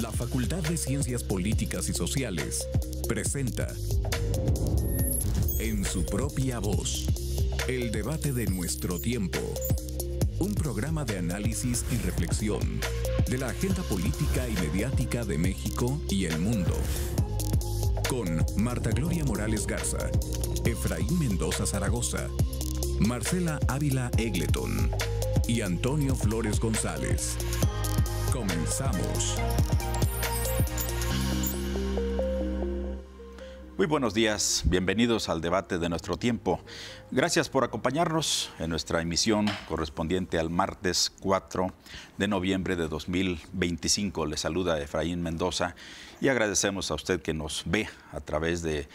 La Facultad de Ciencias Políticas y Sociales presenta En su propia voz, el debate de nuestro tiempo. Un programa de análisis y reflexión de la agenda política y mediática de México y el mundo. Con Marta Gloria Morales Garza, Efraín Mendoza Zaragoza, Marcela Ávila Egleton y Antonio Flores González. Comenzamos. Muy buenos días, bienvenidos al debate de nuestro tiempo. Gracias por acompañarnos en nuestra emisión correspondiente al martes 4 de noviembre de 2025. Les saluda Efraín Mendoza y agradecemos a usted que nos ve a través del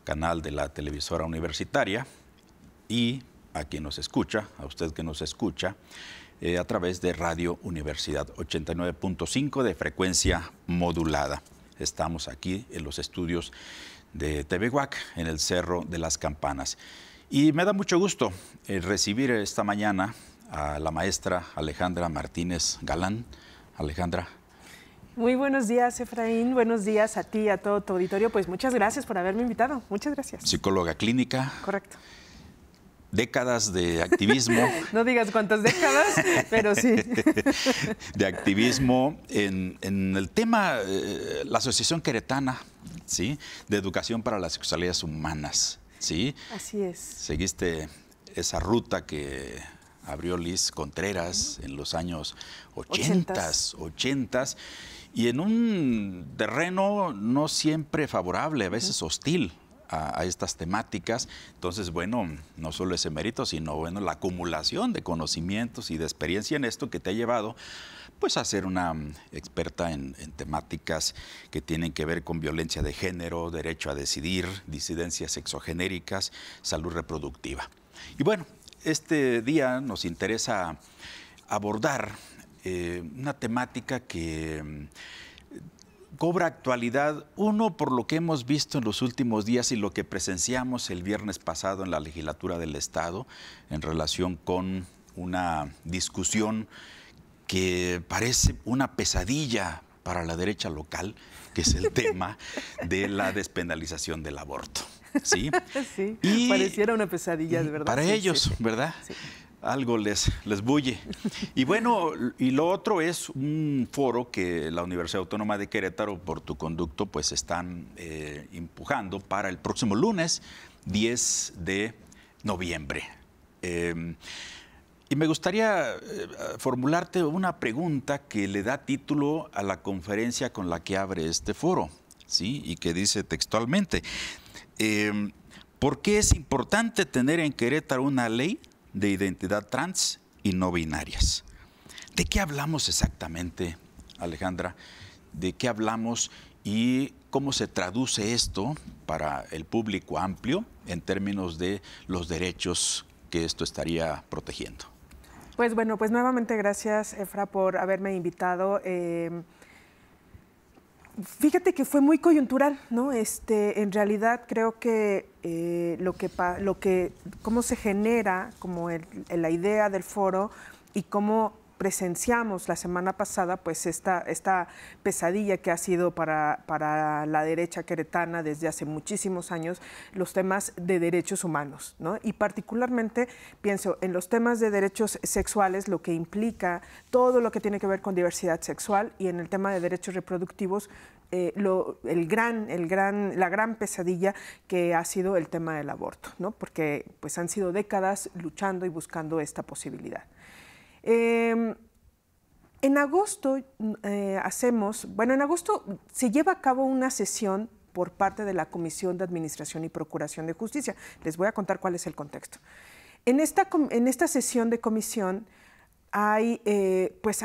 canal de la televisora universitaria y a quien nos escucha, a usted que nos escucha, a través de Radio Universidad 89.5 de frecuencia modulada. Estamos aquí en los estudios de TV UAC, en el Cerro de las Campanas. Y me da mucho gusto recibir esta mañana a la maestra Alejandra Martínez Galán. Alejandra. Muy buenos días, Efraín. Buenos días a ti y a todo tu auditorio. Pues muchas gracias por haberme invitado. Muchas gracias. Psicóloga clínica. Correcto. Décadas de activismo. No digas cuántas décadas, pero sí. De activismo en el tema, la Asociación Queretana, ¿sí?, de Educación para las Sexualidades Humanas, ¿sí? Así es. Seguiste esa ruta que abrió Liz Contreras en los años 80 y en un terreno no siempre favorable, a veces hostil a estas temáticas. Entonces, bueno, no solo ese mérito, sino, bueno, la acumulación de conocimientos y de experiencia en esto que te ha llevado pues a ser una experta en temáticas que tienen que ver con violencia de género, derecho a decidir, disidencias sexogenéricas, salud reproductiva. Y bueno, este día nos interesa abordar una temática que cobra actualidad, uno, por lo que hemos visto en los últimos días y lo que presenciamos el viernes pasado en la legislatura del Estado en relación con una discusión que parece una pesadilla para la derecha local, que es el tema de la despenalización del aborto. ¿Sí? Sí, y pareciera una pesadilla, de verdad. Para ellos, ¿verdad? Sí. Algo les bulle. Y bueno, y lo otro es un foro que la Universidad Autónoma de Querétaro, por tu conducto, pues están empujando para el próximo lunes, 10 de noviembre. Y me gustaría formularte una pregunta que le da título a la conferencia con la que abre este foro, ¿sí? Y que dice textualmente, ¿por qué es importante tener en Querétaro una ley de identidad trans y no binarias? ¿De qué hablamos exactamente, Alejandra? ¿De qué hablamos y cómo se traduce esto para el público amplio en términos de los derechos que esto estaría protegiendo? Pues bueno, pues nuevamente gracias, Efra, por haberme invitado. Fíjate que fue muy coyuntural, ¿no? En realidad creo que cómo se genera como la idea del foro y cómo presenciamos la semana pasada, pues esta pesadilla que ha sido para la derecha queretana desde hace muchísimos años, los temas de derechos humanos, ¿no? Y particularmente pienso en los temas de derechos sexuales, lo que implica todo lo que tiene que ver con diversidad sexual, y en el tema de derechos reproductivos, la gran pesadilla que ha sido el tema del aborto, ¿no? Porque pues han sido décadas luchando y buscando esta posibilidad. En agosto en agosto se lleva a cabo una sesión por parte de la Comisión de Administración y Procuración de Justicia. Les voy a contar cuál es el contexto. En esta sesión de comisión hay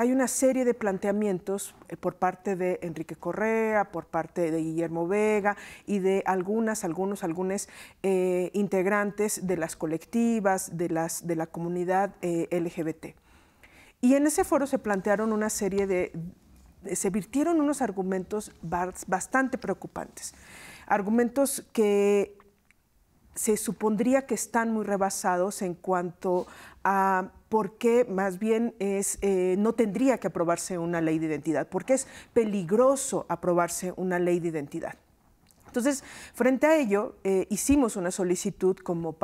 una serie de planteamientos por parte de Enrique Correa, por parte de Guillermo Vega y de algunos integrantes de las colectivas, de la comunidad LGBT. Y en ese foro se plantearon se virtieron unos argumentos bastante preocupantes. Argumentos que se supondría que están muy rebasados en cuanto a por qué más bien no tendría que aprobarse una ley de identidad, porque es peligroso aprobarse una ley de identidad. Entonces, frente a ello, hicimos una solicitud como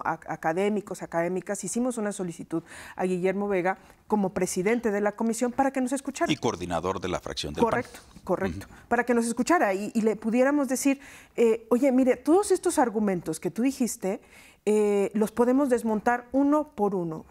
académicos, académicas, hicimos una solicitud a Guillermo Vega como presidente de la comisión para que nos escuchara. Y coordinador de la fracción del PAN. Correcto, para que nos escuchara y le pudiéramos decir, oye, mire, todos estos argumentos que tú dijiste, los podemos desmontar uno por uno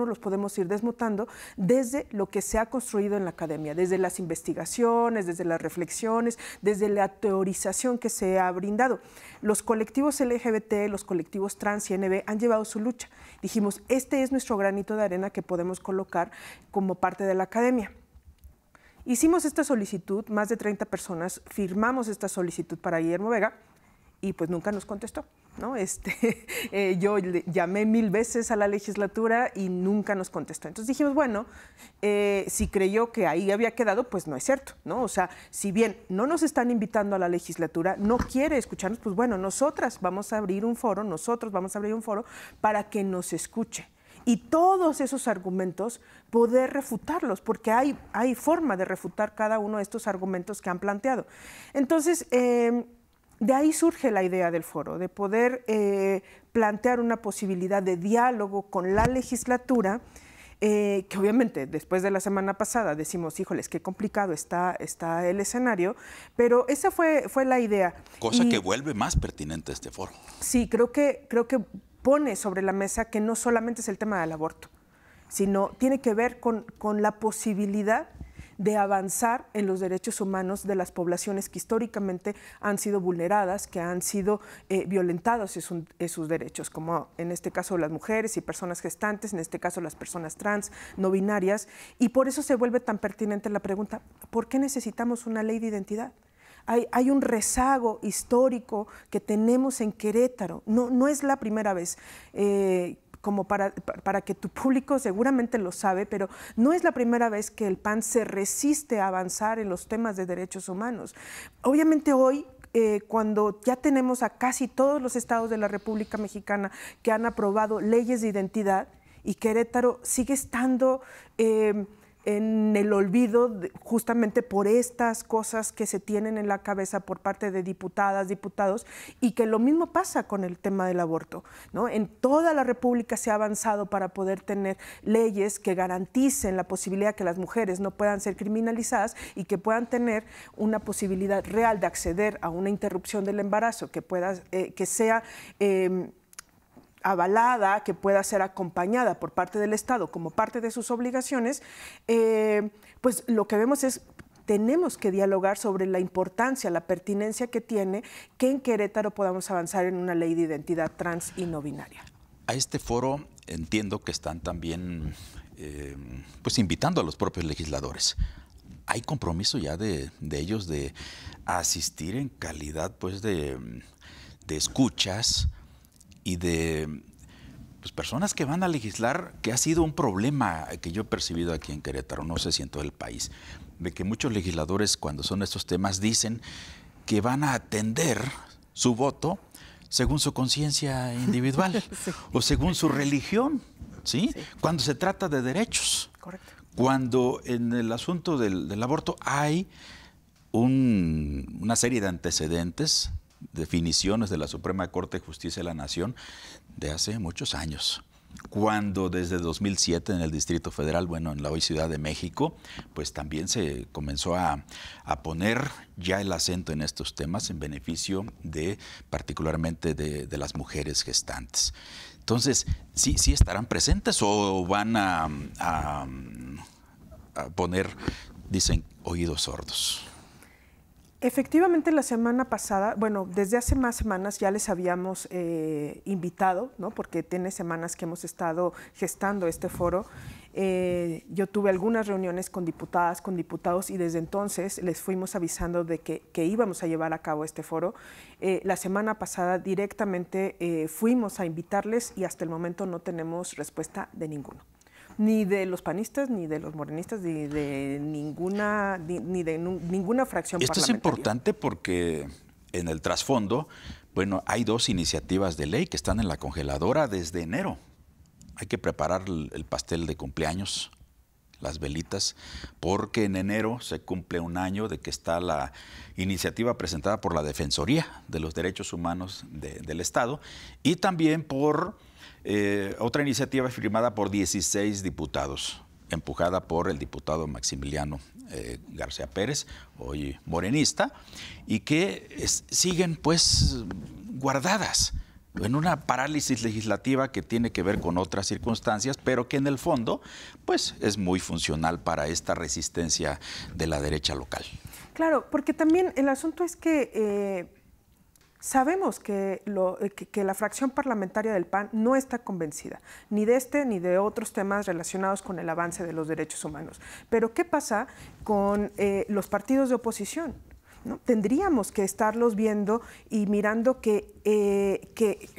los podemos ir desmontando desde lo que se ha construido en la academia, desde las investigaciones, desde las reflexiones, desde la teorización que se ha brindado. Los colectivos LGBT, los colectivos trans y NB han llevado su lucha. Dijimos, este es nuestro granito de arena que podemos colocar como parte de la academia. Hicimos esta solicitud, más de 30 personas firmamos esta solicitud para Guillermo Vega y pues nunca nos contestó, ¿no? Yo le llamé 1000 veces a la legislatura y nunca nos contestó. Entonces dijimos, bueno, si creyó que ahí había quedado, pues no es cierto, ¿no? O sea, si bien no nos están invitando a la legislatura, no quiere escucharnos, pues bueno, nosotros vamos a abrir un foro para que nos escuche. Y todos esos argumentos poder refutarlos, porque hay forma de refutar cada uno de estos argumentos que han planteado. Entonces, de ahí surge la idea del foro, de poder plantear una posibilidad de diálogo con la legislatura, que obviamente después de la semana pasada decimos, híjoles, qué complicado está el escenario, pero esa fue la idea. Cosa que vuelve más pertinente este foro. Sí, creo que pone sobre la mesa que no solamente es el tema del aborto, sino tiene que ver con la posibilidad de avanzar en los derechos humanos de las poblaciones que históricamente han sido vulneradas, que han sido violentados en sus derechos, como en este caso las mujeres y personas gestantes, en este caso las personas trans, no binarias, y por eso se vuelve tan pertinente la pregunta, ¿por qué necesitamos una ley de identidad? Hay un rezago histórico que tenemos en Querétaro. No es la primera vez, como para que tu público seguramente lo sabe, pero no es la primera vez que el PAN se resiste a avanzar en los temas de derechos humanos. Obviamente hoy, cuando ya tenemos a casi todos los estados de la República Mexicana que han aprobado leyes de identidad y Querétaro sigue estando en el olvido justamente por estas cosas que se tienen en la cabeza por parte de diputadas, diputados, y que lo mismo pasa con el tema del aborto, ¿no? En toda la República se ha avanzado para poder tener leyes que garanticen la posibilidad que las mujeres no puedan ser criminalizadas y que puedan tener una posibilidad real de acceder a una interrupción del embarazo, que sea avalada, que pueda ser acompañada por parte del Estado como parte de sus obligaciones, pues lo que vemos es tenemos que dialogar sobre la importancia, la pertinencia que tiene que en Querétaro podamos avanzar en una ley de identidad trans y no binaria. A este foro entiendo que están también pues invitando a los propios legisladores. ¿Hay compromiso ya de ellos de asistir en calidad pues de escuchas y de pues, personas que van a legislar, que ha sido un problema que yo he percibido aquí en Querétaro, no sé si en todo el país, de que muchos legisladores cuando son estos temas dicen que van a atender su voto según su conciencia individual sí. O según su religión, ¿sí? Sí. Cuando se trata de derechos. Correcto. Cuando en el asunto del aborto hay una serie de antecedentes, definiciones de la Suprema Corte de Justicia de la Nación de hace muchos años, cuando desde 2007 en el Distrito Federal, bueno, en la hoy Ciudad de México, pues también se comenzó a poner ya el acento en estos temas en beneficio de, particularmente de las mujeres gestantes. Entonces, ¿sí estarán presentes o van a poner, dicen, oídos sordos? Efectivamente, la semana pasada, bueno, desde hace más semanas ya les habíamos invitado, ¿no? Porque tiene semanas que hemos estado gestando este foro. Yo tuve algunas reuniones con diputadas, con diputados y desde entonces les fuimos avisando de que íbamos a llevar a cabo este foro. La semana pasada directamente fuimos a invitarles y hasta el momento no tenemos respuesta de ninguno. Ni de los panistas, ni de los morenistas, ni de ninguna fracción parlamentaria. Esto es importante porque en el trasfondo, Bueno, hay 2 iniciativas de ley que están en la congeladora desde enero. Hay que preparar el pastel de cumpleaños, las velitas, porque en enero se cumple 1 año de que está la iniciativa presentada por la Defensoría de los Derechos Humanos del Estado y también por otra iniciativa firmada por 16 diputados, empujada por el diputado Maximiliano García Pérez, hoy morenista, y que siguen pues guardadas en una parálisis legislativa que tiene que ver con otras circunstancias, pero que en el fondo pues es muy funcional para esta resistencia de la derecha local. Claro, porque también el asunto es que sabemos que la fracción parlamentaria del PAN no está convencida, ni de este ni de otros temas relacionados con el avance de los derechos humanos. Pero ¿qué pasa con los partidos de oposición? ¿No? Tendríamos que estarlos viendo y mirando que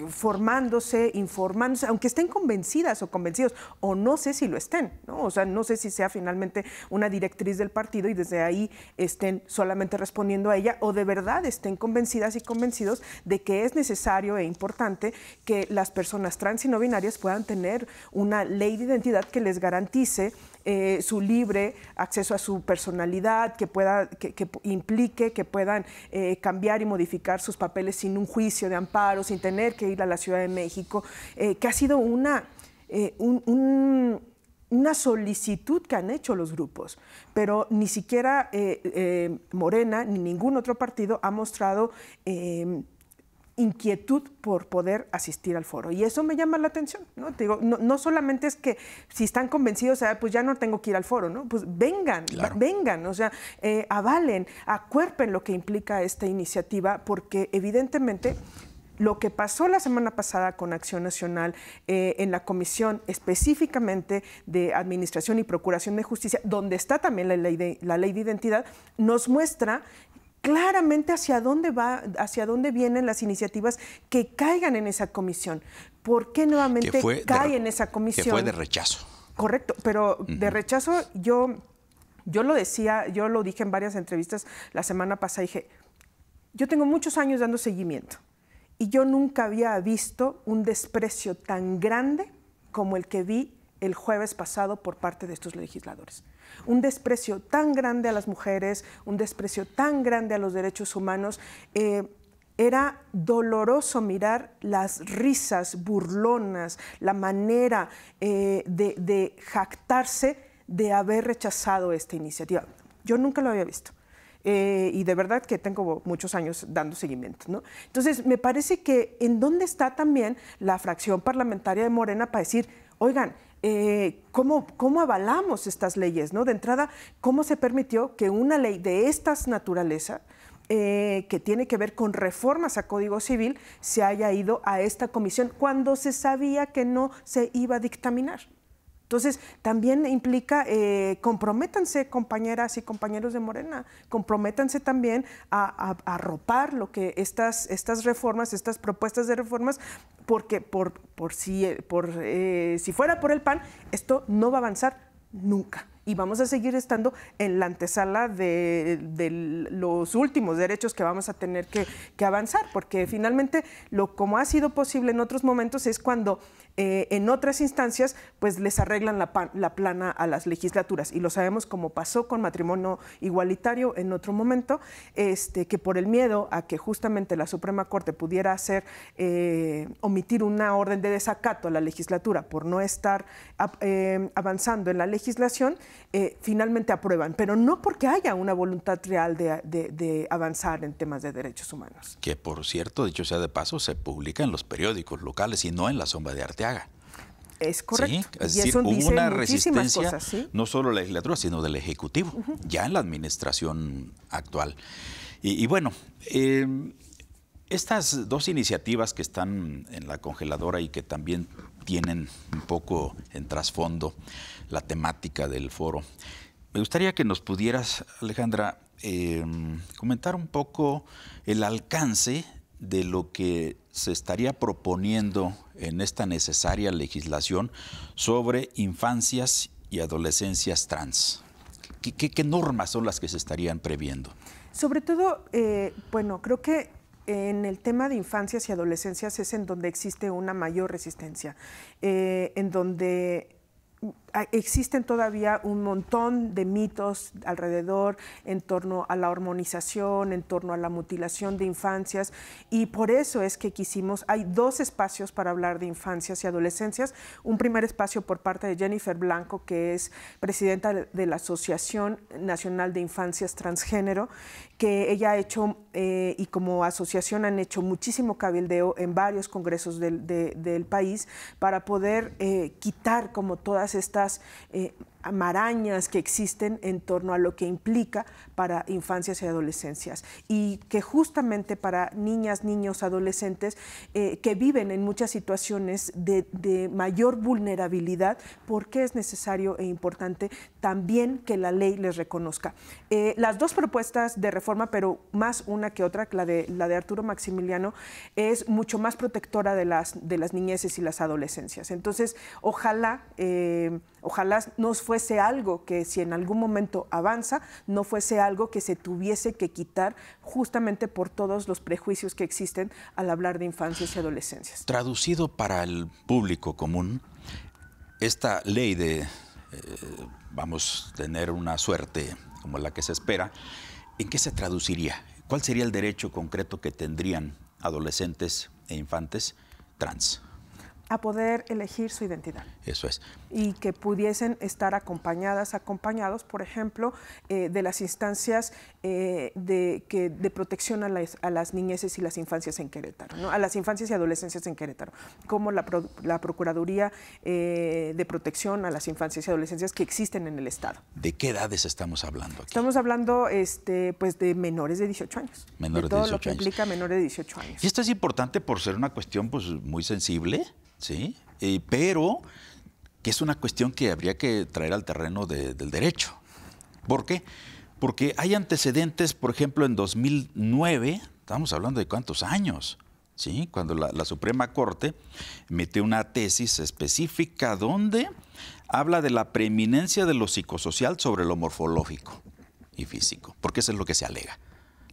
formándose, informándose, aunque estén convencidas o convencidos, o no sé si lo estén, ¿no? O sea, no sé si sea finalmente una directriz del partido y desde ahí estén solamente respondiendo a ella, o de verdad estén convencidas y convencidos de que es necesario e importante que las personas trans y no binarias puedan tener una ley de identidad que les garantice su libre acceso a su personalidad, que implique que puedan cambiar y modificar sus papeles sin un juicio de amparo, sin tener que ir a la Ciudad de México, que ha sido una solicitud que han hecho los grupos, pero ni siquiera Morena ni ningún otro partido ha mostrado inquietud por poder asistir al foro. Y eso me llama la atención, ¿no? Te digo, no solamente es que si están convencidos, pues ya no tengo que ir al foro, ¿no? Pues vengan, claro. Vengan, o sea, avalen, acuerpen lo que implica esta iniciativa, porque evidentemente lo que pasó la semana pasada con Acción Nacional en la comisión específicamente de Administración y Procuración de Justicia, donde está también la ley de identidad, nos muestra claramente hacia dónde vienen las iniciativas que caigan en esa comisión. ¿Por qué nuevamente cae en esa comisión? Que fue de rechazo. Correcto, pero de rechazo yo lo decía, yo lo dije en varias entrevistas la semana pasada, dije, yo tengo muchos años dando seguimiento y yo nunca había visto un desprecio tan grande como el que vi el jueves pasado por parte de estos legisladores. Un desprecio tan grande a las mujeres, un desprecio tan grande a los derechos humanos. Era doloroso mirar las risas burlonas, la manera de jactarse de haber rechazado esta iniciativa. Yo nunca lo había visto. Y de verdad que tengo muchos años dando seguimiento, ¿no? Entonces, me parece que en dónde está también la fracción parlamentaria de Morena para decir, oigan, ¿cómo avalamos estas leyes, ¿no? De entrada, ¿cómo se permitió que una ley de estas naturaleza, que tiene que ver con reformas a Código Civil, se haya ido a esta comisión cuando se sabía que no se iba a dictaminar? Entonces, también implica, comprométanse, compañeras y compañeros de Morena, comprométanse también a arropar lo que estas reformas, estas propuestas de reformas, porque si fuera por el PAN, esto no va a avanzar nunca. Y vamos a seguir estando en la antesala de los últimos derechos que vamos a tener que avanzar, porque finalmente, como ha sido posible en otros momentos, es cuando en otras instancias pues les arreglan la plana a las legislaturas. Y lo sabemos como pasó con matrimonio igualitario en otro momento, que por el miedo a que justamente la Suprema Corte pudiera omitir una orden de desacato a la legislatura por no estar avanzando en la legislación, finalmente aprueban, pero no porque haya una voluntad real de avanzar en temas de derechos humanos. Que, por cierto, dicho sea de paso, se publica en los periódicos locales y no en la sombra de Arteaga. Es correcto. Sí, es decir, hubo una resistencia, cosas, ¿sí? No solo de la legislatura, sino del Ejecutivo, ya en la administración actual. Y bueno, estas 2 iniciativas que están en la congeladora y que también tienen un poco en trasfondo la temática del foro, me gustaría que nos pudieras, Alejandra, comentar un poco el alcance de lo que se estaría proponiendo en esta necesaria legislación sobre infancias y adolescencias trans. ¿Qué normas son las que se estarían previendo? Sobre todo, bueno, creo que en el tema de infancias y adolescencias es en donde existe una mayor resistencia, en donde existen todavía un montón de mitos alrededor en torno a la hormonización, en torno a la mutilación de infancias, y por eso es que hay 2 espacios para hablar de infancias y adolescencias. Un primer espacio por parte de Jennifer Blanco, que es presidenta de la Asociación Nacional de Infancias Transgénero, que ella ha hecho, y como asociación han hecho muchísimo cabildeo en varios congresos del país para poder quitar como todas estas marañas que existen en torno a lo que implica para infancias y adolescencias, y que justamente para niñas, niños, adolescentes que viven en muchas situaciones de mayor vulnerabilidad, porque es necesario e importante también que la ley les reconozca. Las 2 propuestas de reforma, pero más una que otra, la de Arturo Maximiliano, es mucho más protectora de las niñeces y las adolescencias. Entonces, ojalá no fuese algo que, si en algún momento avanza, no fuese algo que se tuviese que quitar justamente por todos los prejuicios que existen al hablar de infancias y adolescencias. Traducido para el público común, esta ley de vamos a tener una suerte como la que se espera, ¿en qué se traduciría? ¿Cuál sería el derecho concreto que tendrían adolescentes e infantes trans? A poder elegir su identidad. Eso es. Y que pudiesen estar acompañados, por ejemplo, de las instancias de protección a las niñeces y las infancias en Querétaro, ¿no? A las infancias y adolescencias en Querétaro, como la Procuraduría de Protección a las Infancias y Adolescencias que existen en el Estado. ¿De qué edades estamos hablando aquí? Estamos hablando pues de menores de 18 años. Menores de todo de 18 lo que años. implica menores de 18 años. Y esto es importante por ser una cuestión pues muy sensible, ¿sí? Pero que es una cuestión que habría que traer al terreno del derecho. ¿Por qué? Porque hay antecedentes, por ejemplo, en 2009, estamos hablando de cuántos años, ¿sí? Cuando la Suprema Corte emitió una tesis específica donde habla de la preeminencia de lo psicosocial sobre lo morfológico y físico, porque eso es lo que se alega.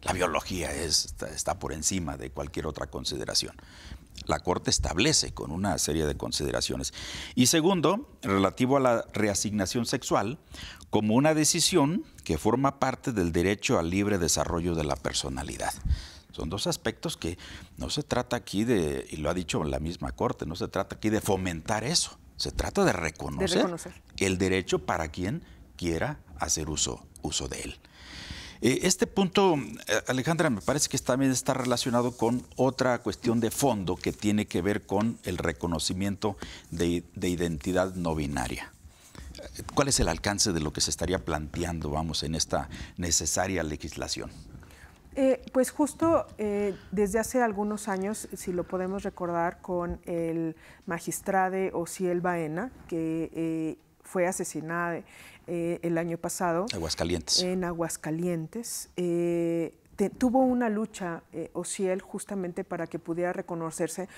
La biología está por encima de cualquier otra consideración. La Corte establece con una serie de consideraciones. Y segundo, relativo a la reasignación sexual, como una decisión que forma parte del derecho al libre desarrollo de la personalidad. Son 2 aspectos que no se trata aquí de, y lo ha dicho la misma Corte, no se trata aquí de fomentar eso. Se trata de reconocer el derecho para quien quiera hacer uso de él. Este punto, Alejandra, me parece que también está relacionado con otra cuestión de fondo que tiene que ver con el reconocimiento de identidad no binaria. ¿Cuál es el alcance de lo que se estaría planteando, vamos, en esta necesaria legislación? Pues justo desde hace algunos años, si lo podemos recordar, con el magistrado Osiel Baena, que fue asesinada el año pasado. Aguascalientes. En Aguascalientes. Tuvo una lucha, Osiel, justamente para que pudiera reconocerse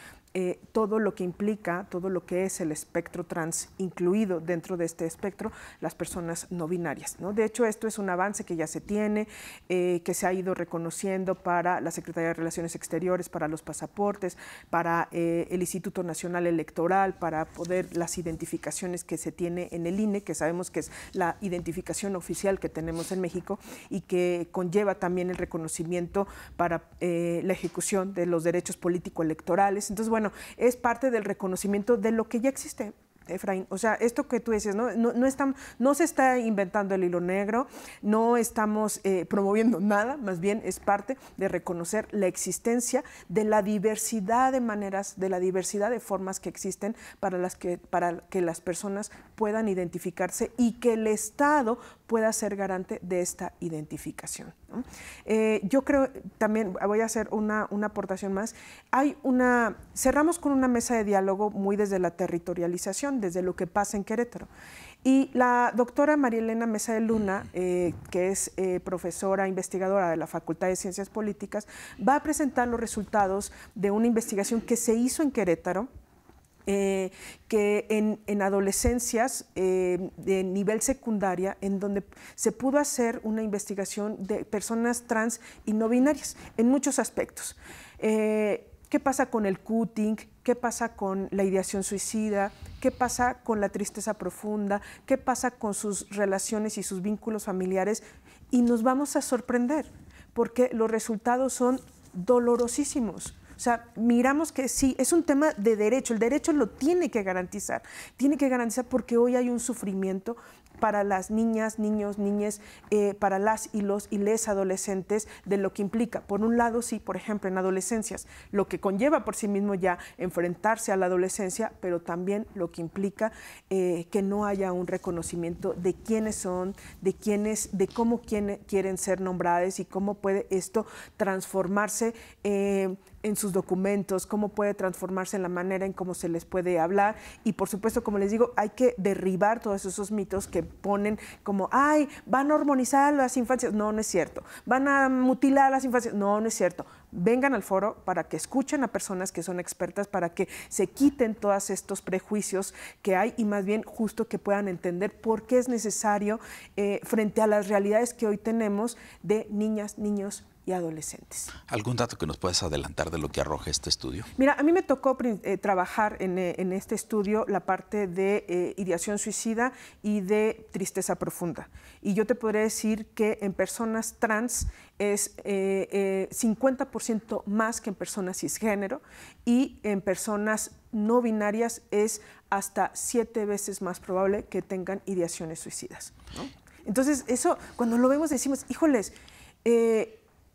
todo lo que implica, todo lo que es el espectro trans, incluido dentro de este espectro las personas no binarias, ¿no? De hecho, esto es un avance que ya se tiene, que se ha ido reconociendo para la Secretaría de Relaciones Exteriores, para los pasaportes, para el Instituto Nacional Electoral, para poder las identificaciones que se tiene en el INE, que sabemos que es la identificación oficial que tenemos en México y que conlleva también el reconocimiento para la ejecución de los derechos político-electorales. Entonces, bueno, es parte del reconocimiento de lo que ya existe, Efraín. O sea, esto que tú dices, no se está inventando el hilo negro, no estamos promoviendo nada, más bien es parte de reconocer la existencia de la diversidad de maneras, de la diversidad de formas que existen para que las personas puedan identificarse y que el Estado pueda ser garante de esta identificación, ¿no? Yo creo, también voy a hacer una aportación más. Cerramos con una mesa de diálogo muy desde la territorialización, desde lo que pasa en Querétaro. Y la doctora María Elena Mesa de Luna, que es profesora investigadora de la Facultad de Ciencias Políticas, va a presentar los resultados de una investigación que se hizo en Querétaro que en adolescencias de nivel secundaria, en donde se pudo hacer una investigación de personas trans y no binarias en muchos aspectos. ¿Qué pasa con el cutting? ¿Qué pasa con la ideación suicida? ¿Qué pasa con la tristeza profunda? ¿Qué pasa con sus relaciones y sus vínculos familiares? Y nos vamos a sorprender, porque los resultados son dolorosísimos. O sea, miramos que sí, es un tema de derecho, el derecho lo tiene que garantizar porque hoy hay un sufrimiento para las niñas, niños, niñas, para las y les adolescentes, de lo que implica. Por un lado, sí, por ejemplo, en adolescencias, lo que conlleva por sí mismo ya enfrentarse a la adolescencia, pero también lo que implica que no haya un reconocimiento de quiénes son, de cómo quieren ser nombradas y cómo puede esto transformarse en sus documentos, cómo puede transformarse en la manera en cómo se les puede hablar. Y por supuesto, como les digo, hay que derribar todos esos mitos que ponen como, ay, van a hormonizar las infancias. No, no es cierto. Van a mutilar las infancias. No, no es cierto. Vengan al foro para que escuchen a personas que son expertas, para que se quiten todos estos prejuicios que hay y más bien justo que puedan entender por qué es necesario frente a las realidades que hoy tenemos de niñas, niños y adolescentes. ¿Algún dato que nos puedas adelantar de lo que arroja este estudio? Mira, a mí me tocó trabajar en este estudio la parte de ideación suicida y de tristeza profunda. Y yo te podría decir que en personas trans es 50% más que en personas cisgénero, y en personas no binarias es hasta 7 veces más probable que tengan ideaciones suicidas, ¿no? Entonces, eso, cuando lo vemos decimos, híjoles,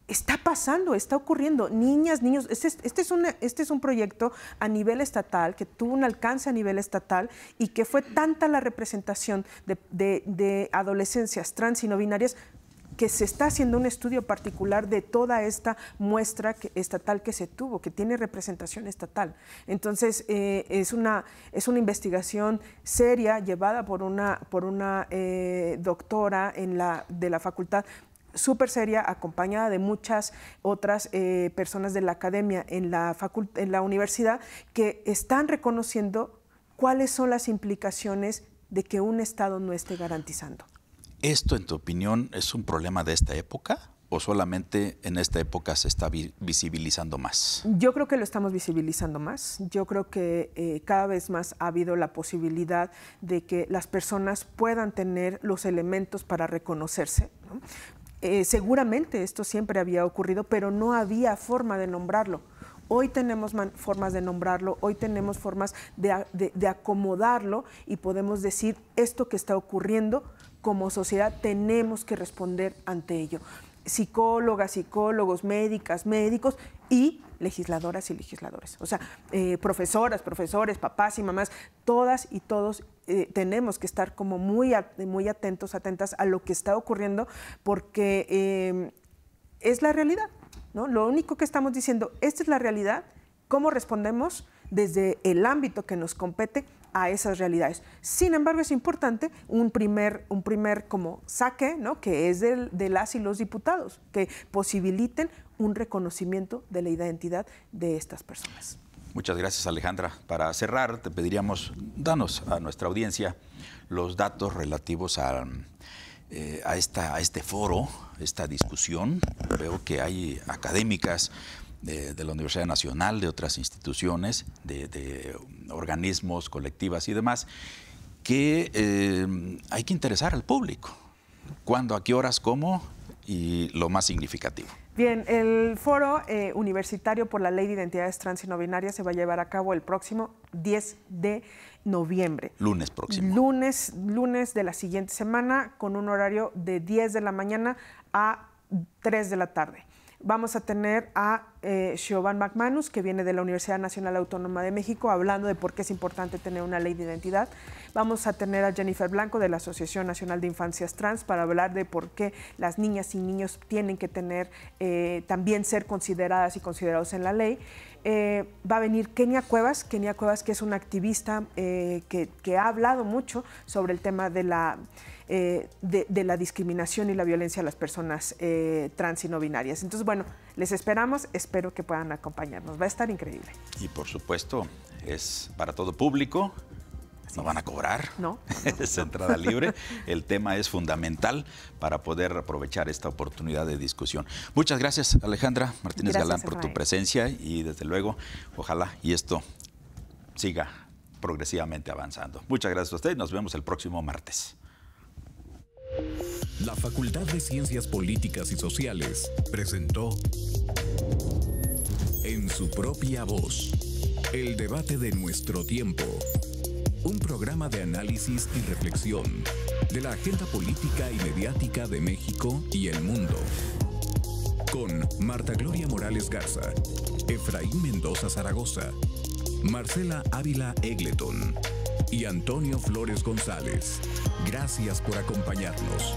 está pasando, está ocurriendo. Niñas, niños, este es un proyecto a nivel estatal, que tuvo un alcance a nivel estatal y que fue tanta la representación de adolescencias trans y no binarias que se está haciendo un estudio particular de toda esta muestra estatal que se tuvo, que tiene representación estatal. Entonces, es una investigación seria llevada por una doctora de la facultad, súper seria, acompañada de muchas otras personas de la academia en la universidad, que están reconociendo cuáles son las implicaciones de que un Estado no esté garantizando. ¿Esto, en tu opinión, es un problema de esta época o solamente en esta época se está visibilizando más? Yo creo que lo estamos visibilizando más. Yo creo que cada vez más ha habido la posibilidad de que las personas puedan tener los elementos para reconocerse, ¿no? Seguramente esto siempre había ocurrido, pero no había forma de nombrarlo. Hoy tenemos formas de nombrarlo, hoy tenemos formas de acomodarlo y podemos decir esto que está ocurriendo, como sociedad tenemos que responder ante ello. Psicólogas, psicólogos, médicas, médicos y legisladoras y legisladores. O sea, profesoras, profesores, papás y mamás, todas y todos tenemos que estar como muy atentos, atentas a lo que está ocurriendo, porque es la realidad, ¿no? Lo único que estamos diciendo, esta es la realidad, ¿cómo respondemos desde el ámbito que nos compete a esas realidades? Sin embargo, es importante un primer como saque, ¿no? Que es de las y los diputados, que posibiliten un reconocimiento de la identidad de estas personas. Muchas gracias, Alejandra. Para cerrar, te pediríamos, danos a nuestra audiencia los datos relativos a este foro, esta discusión. Veo que hay académicas de la Universidad Nacional, de otras instituciones, de organismos, colectivas y demás, que hay que interesar al público. ¿Cuándo, a qué horas, cómo y lo más significativo? Bien, el foro universitario por la Ley de Identidades Trans y No Binarias se va a llevar a cabo el próximo 10 de noviembre. Lunes próximo. Lunes de la siguiente semana, con un horario de 10 de la mañana a 3 de la tarde. Vamos a tener a Siobhan McManus, que viene de la Universidad Nacional Autónoma de México, hablando de por qué es importante tener una ley de identidad. Vamos a tener a Jennifer Blanco, de la Asociación Nacional de Infancias Trans, para hablar de por qué las niñas y niños tienen que tener, también ser consideradas y considerados en la ley. Va a venir Kenia Cuevas, que es una activista que ha hablado mucho sobre el tema de la discriminación y la violencia a las personas trans y no binarias. Entonces, bueno, les esperamos, espero que puedan acompañarnos. Va a estar increíble. Y por supuesto, es para todo público. No van a cobrar, no, es entrada libre. El tema es fundamental para poder aprovechar esta oportunidad de discusión. Muchas gracias, Alejandra Martínez Galán, por tu presencia y desde luego, ojalá y esto siga progresivamente avanzando. Muchas gracias a usted. Nos vemos el próximo martes. La Facultad de Ciencias Políticas y Sociales presentó En su propia voz, el debate de nuestro tiempo. Un programa de análisis y reflexión de la agenda política y mediática de México y el mundo. Con Marta Gloria Morales Garza, Efraín Mendoza Zaragoza, Marcela Ávila Egleton y Antonio Flores González. Gracias por acompañarnos.